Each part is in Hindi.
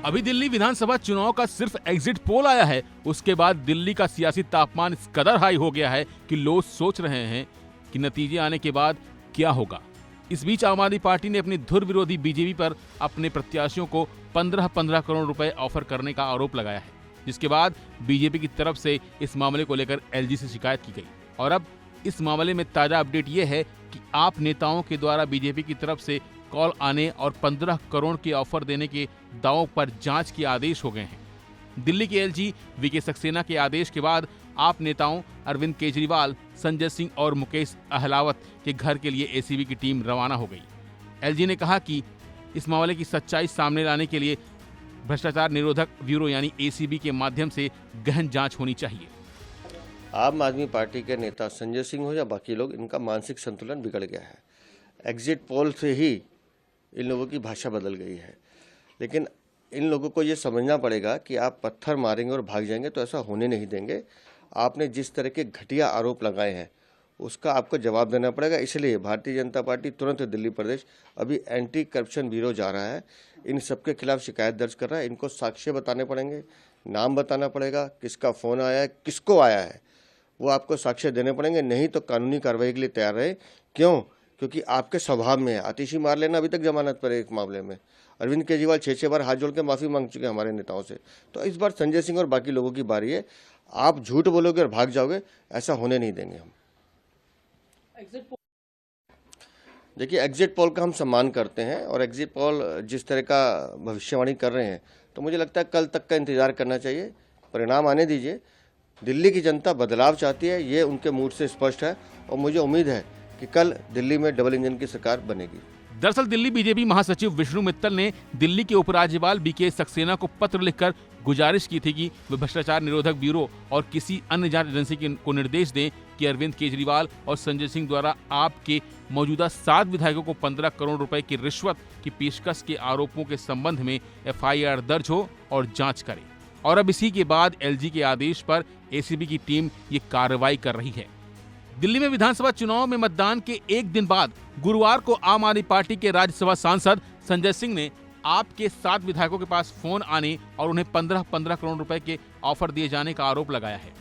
अभी दिल्ली विधानसभा चुनाव का सिर्फ एग्जिट पोल आया है, उसके बाद दिल्ली का सियासी तापमान इस कदर हाई हो गया है कि लोग सोच रहे हैं कि नतीजे आने के बाद क्या होगा। इस बीच आम आदमी पार्टी ने अपनी धुर विरोधी बीजेपी पर अपने प्रत्याशियों को 15-15 करोड़ रुपए ऑफर करने का आरोप लगाया है, जिसके बाद बीजेपी की तरफ से इस मामले को लेकर एलजी से शिकायत की गई। और अब इस मामले में ताजा अपडेट ये है कि आप नेताओं के द्वारा बीजेपी की तरफ से कॉल आने और 15 करोड़ के ऑफर देने के दावों पर जांच के आदेश हो गए हैं। दिल्ली के एलजी वीके सक्सेना के आदेश के बाद आप नेताओं अरविंद केजरीवाल, संजय सिंह और मुकेश अहलावत के घर के लिए एसीबी की टीम रवाना हो गई। एलजी ने कहा कि इस मामले की सच्चाई सामने लाने के लिए भ्रष्टाचार निरोधक ब्यूरो यानी एसीबी के माध्यम से गहन जांच होनी चाहिए। आम आदमी पार्टी के नेता संजय सिंह हो या बाकी लोग, इनका मानसिक संतुलन बिगड़ गया है। एग्जिट पोल से ही इन लोगों की भाषा बदल गई है। लेकिन इन लोगों को ये समझना पड़ेगा कि आप पत्थर मारेंगे और भाग जाएंगे तो ऐसा होने नहीं देंगे। आपने जिस तरह के घटिया आरोप लगाए हैं उसका आपको जवाब देना पड़ेगा। इसलिए भारतीय जनता पार्टी तुरंत दिल्ली प्रदेश अभी एंटी करप्शन ब्यूरो जा रहा है, इन सबके खिलाफ शिकायत दर्ज कर रहा है। इनको साक्ष्य बताने पड़ेंगे, नाम बताना पड़ेगा, किसका फ़ोन आया है, किसको आया है, वो आपको साक्ष्य देने पड़ेंगे। नहीं तो कानूनी कार्रवाई के लिए तैयार रहे। क्यों? क्योंकि आपके स्वभाव में है। आतिशी मार लेना अभी तक जमानत पर है। एक मामले में अरविंद केजरीवाल 6 बार हाथ जोड़ के माफ़ी मांग चुके हैं हमारे नेताओं से। तो इस बार संजय सिंह और बाकी लोगों की बारी है। आप झूठ बोलोगे और भाग जाओगे, ऐसा होने नहीं देंगे हम। देखिए, एग्जिट पोल का हम सम्मान करते हैं और एग्जिट पोल जिस तरह का भविष्यवाणी कर रहे हैं तो मुझे लगता है कल तक का इंतजार करना चाहिए। परिणाम आने दीजिए। दिल्ली की जनता बदलाव चाहती है, ये उनके मूड से स्पष्ट है और मुझे उम्मीद है कि कल दिल्ली में डबल इंजन की सरकार बनेगी। दरअसल दिल्ली बीजेपी महासचिव विष्णु मित्तल ने दिल्ली के उपराज्यपाल वीके सक्सेना को पत्र लिखकर गुजारिश की थी कि वे भ्रष्टाचार निरोधक ब्यूरो और किसी अन्य जांच एजेंसी को निर्देश दें कि अरविंद केजरीवाल और संजय सिंह द्वारा आपके मौजूदा 7 विधायकों को 15 करोड़ रुपए की रिश्वत की पेशकश के आरोपों के संबंध में एफआईआर दर्ज हो और जांच करे। और अब इसी के बाद एलजी के आदेश पर एसीबी की टीम ये कार्रवाई कर रही है। दिल्ली में विधानसभा चुनाव में मतदान के एक दिन बाद गुरुवार को आम आदमी पार्टी के राज्यसभा सांसद संजय सिंह ने आपके 7 विधायकों के पास फोन आने और उन्हें 15-15 करोड़ रुपए के ऑफर दिए जाने का आरोप लगाया है।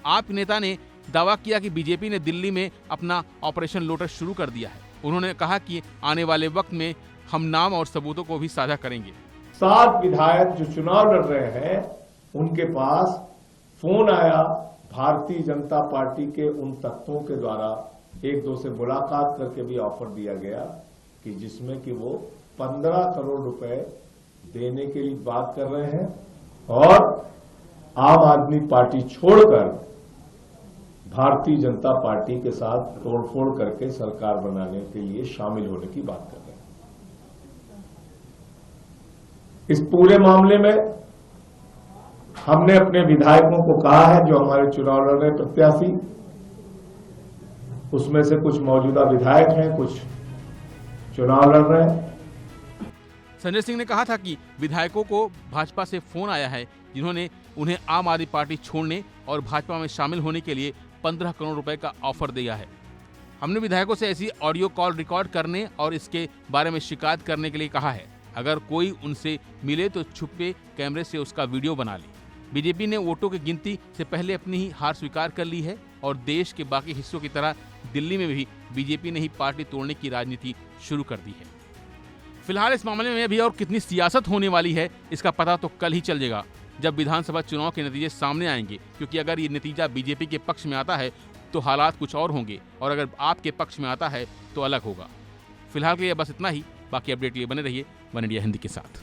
आप नेता ने दावा किया कि बीजेपी ने दिल्ली में अपना ऑपरेशन लोटस शुरू कर दिया है। उन्होंने कहा कि आने वाले वक्त में हम नाम और सबूतों को भी साझा करेंगे। 7 विधायक जो चुनाव लड़ रहे हैं उनके पास फोन आया भारतीय जनता पार्टी के उन तत्वों के द्वारा, एक दो से मुलाकात करके भी ऑफर दिया गया कि जिसमें कि वो 15 करोड़ रुपए देने के लिए बात कर रहे हैं और आम आदमी पार्टी छोड़कर भारतीय जनता पार्टी के साथ तोड़फोड़ करके सरकार बनाने के लिए शामिल होने की बात कर रहे हैं। इस पूरे मामले में हमने अपने विधायकों को कहा है जो हमारे चुनाव लड़ रहे प्रत्याशी, उसमें से कुछ मौजूदा विधायक हैं, कुछ चुनाव लड़ रहे हैं। संजय सिंह ने कहा था कि विधायकों को भाजपा से फोन आया है जिन्होंने उन्हें आम आदमी पार्टी छोड़ने और भाजपा में शामिल होने के लिए 15 करोड़ रुपए का ऑफर दिया है। हमने विधायकों से ऐसी ऑडियो कॉल रिकॉर्ड करने और इसके बारे में शिकायत करने के लिए कहा है। अगर कोई उनसे मिले तो छुपे कैमरे से उसका वीडियो बना ले। बीजेपी ने वोटों की गिनती से पहले अपनी ही हार स्वीकार कर ली है और देश के बाकी हिस्सों की तरह दिल्ली में भी बीजेपी ने ही पार्टी तोड़ने की राजनीति शुरू कर दी है। फिलहाल इस मामले में अभी और कितनी सियासत होने वाली है इसका पता तो कल ही चल जाएगा, जब विधानसभा चुनाव के नतीजे सामने आएंगे। क्योंकि अगर ये नतीजा बीजेपी के पक्ष में आता है तो हालात कुछ और होंगे और अगर आपके पक्ष में आता है तो अलग होगा। फिलहाल के लिए बस इतना ही। बाकी अपडेट के लिए बने रहिए वन इंडिया हिंदी के साथ।